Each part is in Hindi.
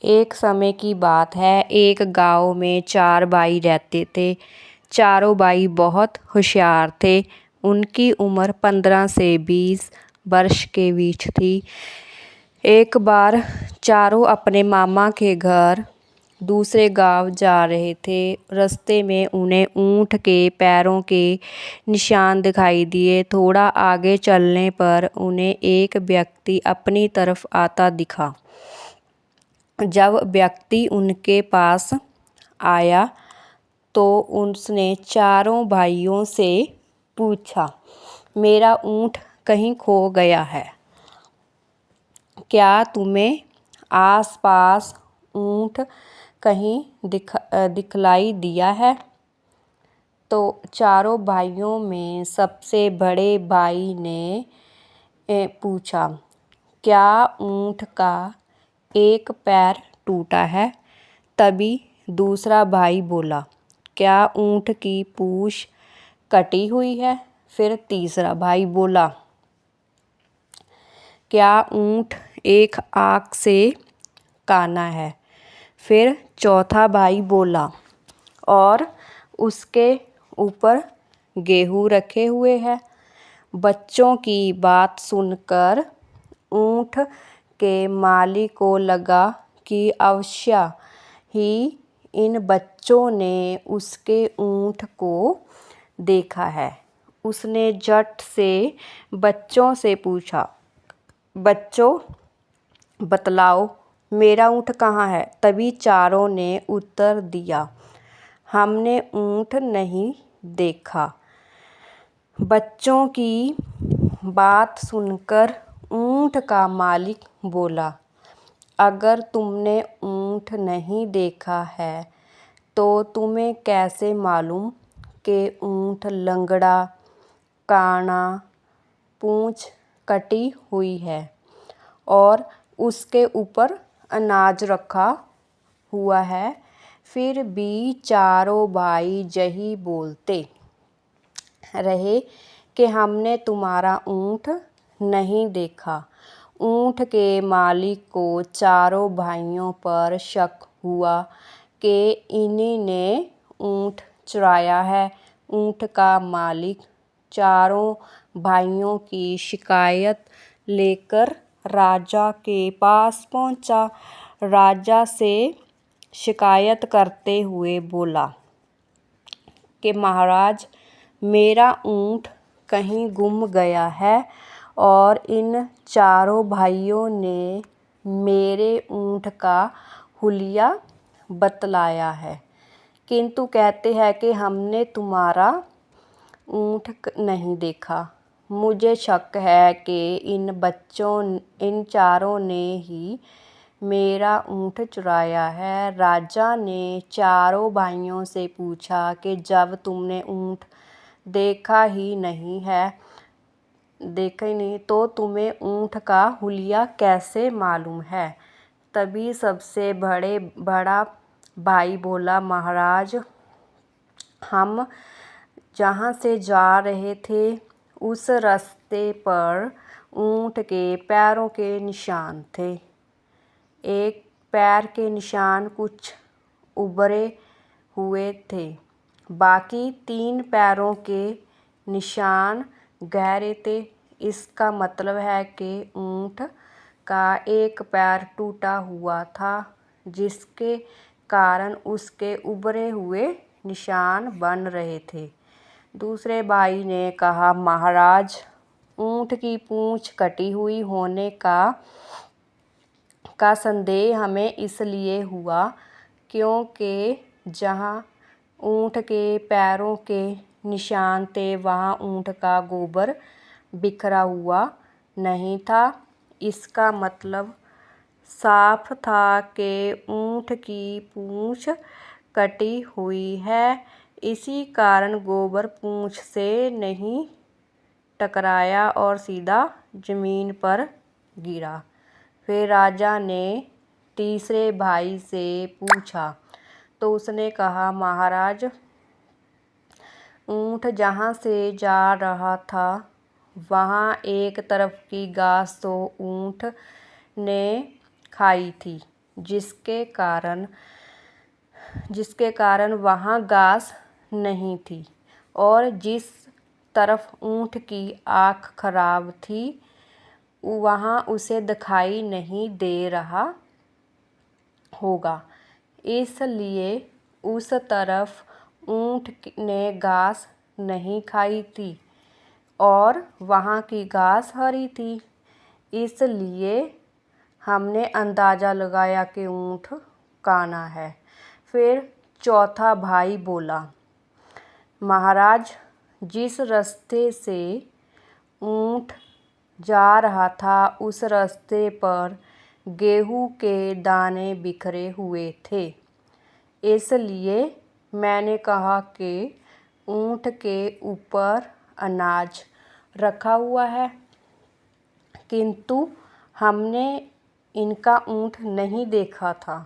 एक समय की बात है। एक गांव में 4 भाई रहते थे। चारों भाई बहुत होशियार थे। उनकी उम्र 15 से 20 वर्ष के बीच थी। एक बार चारों अपने मामा के घर दूसरे गांव जा रहे थे। रास्ते में उन्हें ऊंट के पैरों के निशान दिखाई दिए। थोड़ा आगे चलने पर उन्हें एक व्यक्ति अपनी तरफ आता दिखा। जब व्यक्ति उनके पास आया तो उसने चारों भाइयों से पूछा, मेरा ऊंट कहीं खो गया है? क्या तुम्हें आसपास ऊंट कहीं दिखलाई दिया है? तो चारों भाइयों में सबसे बड़े भाई ने पूछा, क्या ऊंट का एक पैर टूटा है? तभी दूसरा भाई बोला, क्या ऊंट की पूंछ कटी हुई है? फिर तीसरा भाई बोला, क्या ऊंट एक आंख से काना है? फिर चौथा भाई बोला, और उसके ऊपर गेहूं रखे हुए हैं। बच्चों की बात सुनकर ऊंट के मालिक को लगा कि अवश्य ही इन बच्चों ने उसके ऊंट को देखा है। उसने झट से बच्चों से पूछा, बच्चों बतलाओ, मेरा ऊंट कहाँ है? तभी चारों ने उत्तर दिया, हमने ऊंट नहीं देखा। बच्चों की बात सुनकर ऊंट का मालिक बोला, अगर तुमने ऊंट नहीं देखा है तो तुम्हें कैसे मालूम कि ऊंट लंगड़ा, काना, पूंछ कटी हुई है और उसके ऊपर अनाज रखा हुआ है? फिर भी चारों भाई यही बोलते रहे कि हमने तुम्हारा ऊंट नहीं देखा। ऊंट के मालिक को चारों भाइयों पर शक हुआ कि इन्हीं ने ऊंट चुराया है। ऊंट का मालिक चारों भाइयों की शिकायत लेकर राजा के पास पहुंचा। राजा से शिकायत करते हुए बोला कि महाराज, मेरा ऊंट कहीं गुम गया है और इन चारों भाइयों ने मेरे ऊंट का हुलिया बतलाया है, किंतु कहते हैं कि हमने तुम्हारा ऊंट नहीं देखा। मुझे शक है कि इन चारों ने ही मेरा ऊंट चुराया है। राजा ने चारों भाइयों से पूछा कि जब तुमने ऊंट देखा ही नहीं तो तुम्हें ऊंट का हुलिया कैसे मालूम है? तभी सबसे बड़ा भाई बोला, महाराज, हम जहाँ से जा रहे थे उस रास्ते पर ऊंट के पैरों के निशान थे। एक पैर के निशान कुछ उभरे हुए थे, बाकी 3 पैरों के निशान गहरे थे। इसका मतलब है कि ऊंट का एक पैर टूटा हुआ था, जिसके कारण उसके उभरे हुए निशान बन रहे थे। दूसरे भाई ने कहा, महाराज, ऊंट की पूंछ कटी हुई होने का संदेह हमें इसलिए हुआ क्योंकि जहाँ ऊंट के पैरों के निशान थे वहाँ ऊंट का गोबर बिखरा हुआ नहीं था। इसका मतलब साफ था कि ऊंट की पूंछ कटी हुई है। इसी कारण गोबर पूंछ से नहीं टकराया और सीधा जमीन पर गिरा। फिर राजा ने तीसरे भाई से पूछा तो उसने कहा, महाराज, ऊंट जहाँ से जा रहा था वहाँ एक तरफ की घास तो ऊंट ने खाई थी, जिसके कारण वहाँ घास नहीं थी और जिस तरफ ऊँट की आँख खराब थी वहाँ उसे दिखाई नहीं दे रहा होगा, इसलिए उस तरफ ऊँट ने घास नहीं खाई थी और वहाँ की घास हरी थी, इसलिए हमने अंदाज़ा लगाया कि ऊँट काना है। फिर चौथा भाई बोला, महाराज, जिस रास्ते से ऊँट जा रहा था उस रास्ते पर गेहूं के दाने बिखरे हुए थे, इसलिए मैंने कहा कि ऊँट के ऊपर अनाज रखा हुआ है, किंतु हमने इनका ऊँट नहीं देखा था।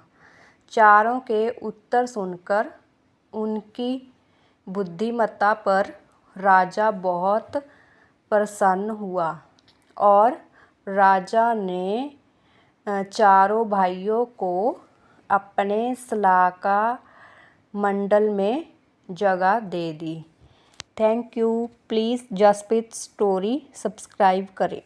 चारों के उत्तर सुनकर उनकी बुद्धिमत्ता पर राजा बहुत प्रसन्न हुआ और राजा ने चारों भाइयों को अपने सलाका मंडल में जगह दे दी। Thank you. Please Jaspreet story subscribe करें।